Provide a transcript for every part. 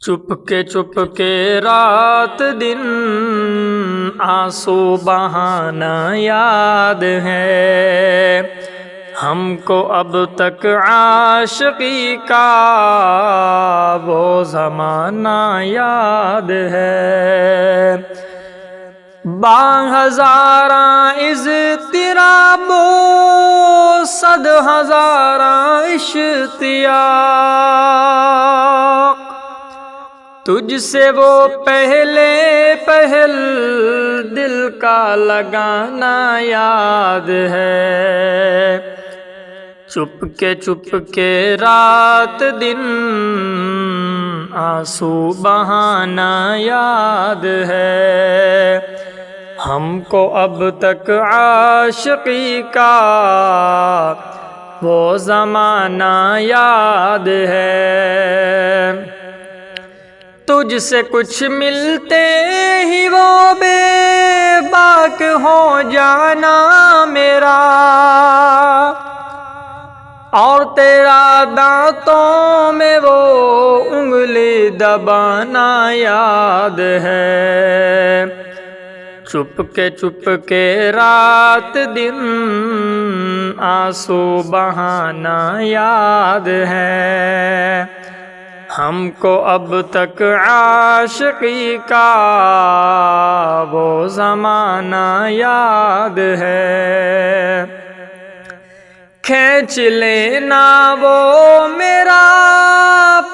چپ کے رات دن آنسو بہانا یاد ہے ہم کو اب تک عاشقی کا وہ زمانہ یاد ہے با ہزاراں اضطراب و صد ہزاراں اشتیاق تجھ سے وہ پہل دل کا لگانا یاد ہے چپ کے رات دن آنسو بہانا یاد ہے ہم کو اب تک عاشقی کا وہ زمانہ یاد ہے تجھ سے کچھ ملتے ہی وہ بے باک ہو جانا میرا اور تیرا دانتوں میں وہ انگلی دبانا یاد ہے چپ کے رات دن آنسو بہانا یاد ہے ہم کو اب تک عاشقی کا وہ زمانہ یاد ہے کھینچ لینا وہ میرا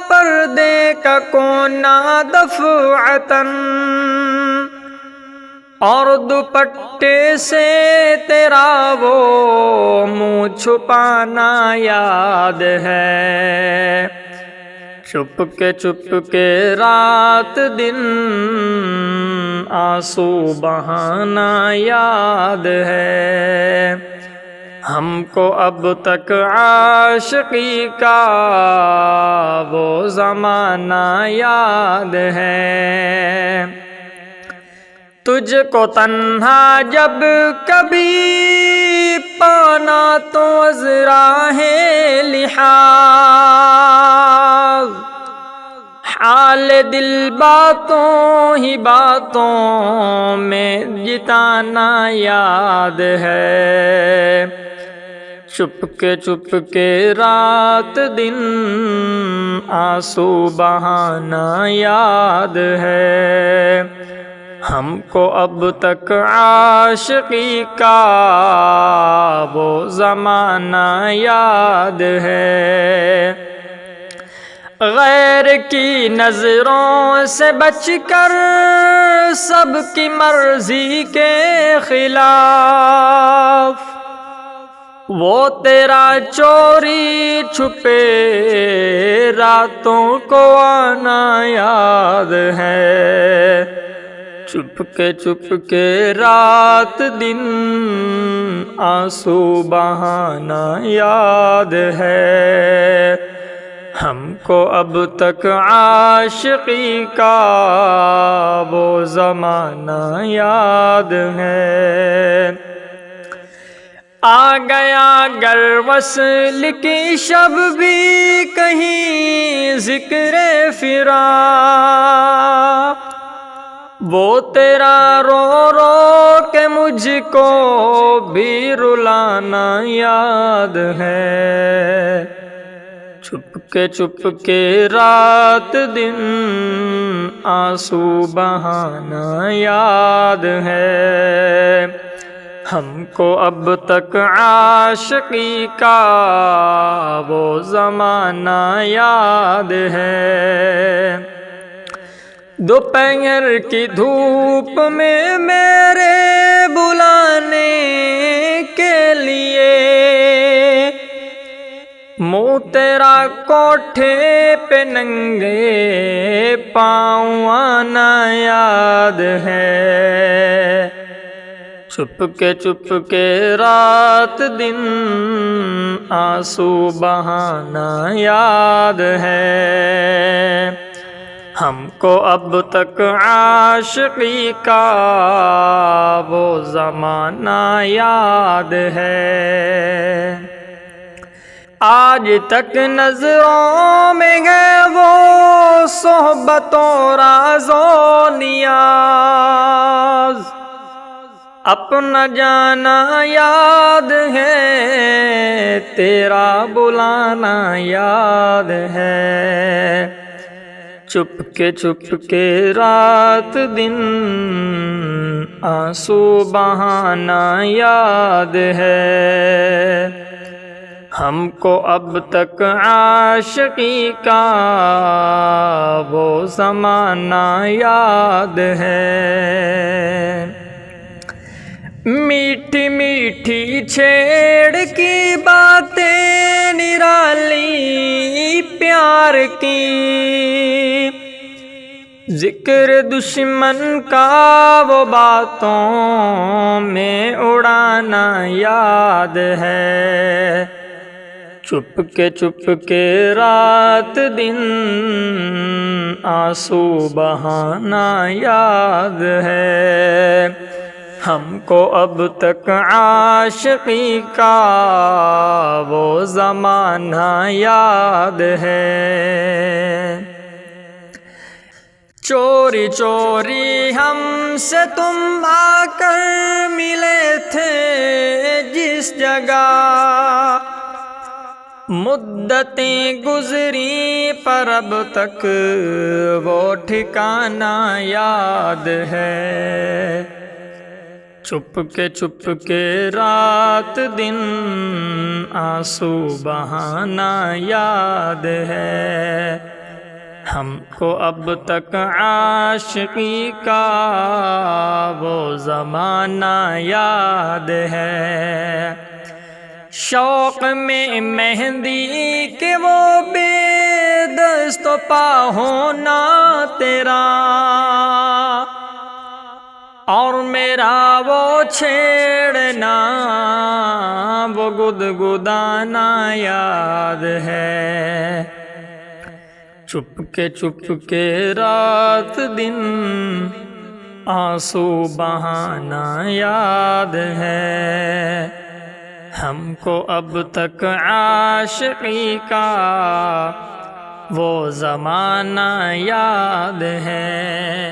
پردے کا کونا دفعتاً اور دوپٹے سے تیرا وہ منہ چھپانا یاد ہے چپ کے رات دن آنسو بہانا یاد ہے ہم کو اب تک عاشقی کا وہ زمانہ یاد ہے تجھ کو تنہا جب کبھی پانا تو راہ لحاظ حال دل باتوں ہی باتوں میں جتانا یاد ہے چپ کے رات دن آنسو بہانا یاد ہے ہم کو اب تک عاشقی کا وہ زمانہ یاد ہے غیر کی نظروں سے بچ کر سب کی مرضی کے خلاف وہ تیرا چوری چھپے راتوں کو آنا یاد ہے چپ کے رات دن آنسو بہانا یاد ہے ہم کو اب تک عاشقی کا وہ زمانہ یاد ہے آ گیا گر وصل کی شب بھی کہیں ذکر فراق وہ تیرا رو رو کے مجھ کو بھی رلانا یاد ہے چپ کے رات دن آنسو بہانا یاد ہے ہم کو اب تک عاشقی کا وہ زمانہ یاد ہے دوپہر کی دھوپ میں میرے بلانے کے لیے منہ تیرا کوٹھے پہ ننگے پاؤں آنا یاد ہے چپ کے رات دن آنسو بہانا یاد ہے ہم کو اب تک عاشقی کا وہ زمانہ یاد ہے آج تک نظروں میں ہے وہ صحبت و راز و نیاز، اپنا جانا یاد ہے، تیرا بلانا یاد ہے، چپ کے رات دن آنسو بہانا یاد ہے، ہم کو اب تک عاشقی کا وہ زمانہ یاد ہے، میٹھی میٹھی چھیڑ کی باتیں نرالی پیار کی، ذکر دشمن کا وہ باتوں میں اڑانا یاد ہے، چپ کے رات دن آنسو بہانا یاد ہے، ہم کو اب تک عاشقی کا وہ زمانہ یاد ہے، چوری چوری ہم سے تم آ کر ملے تھے جس جگہ، مدتیں گزری پر اب تک وہ ٹھکانہ یاد ہے، چپ کے رات دن آنسو بہانا یاد ہے، ہم کو اب تک عاشقی کا وہ زمانہ یاد ہے، شوق میں مہندی کے وہ بے دست و پا ہونا تیرا، اور میرا وہ چھیڑنا وہ گدگدانا یاد ہے، چپ کے رات دن آنسو بہانا یاد ہے، ہم کو اب تک عاشقی کا وہ زمانہ یاد ہے۔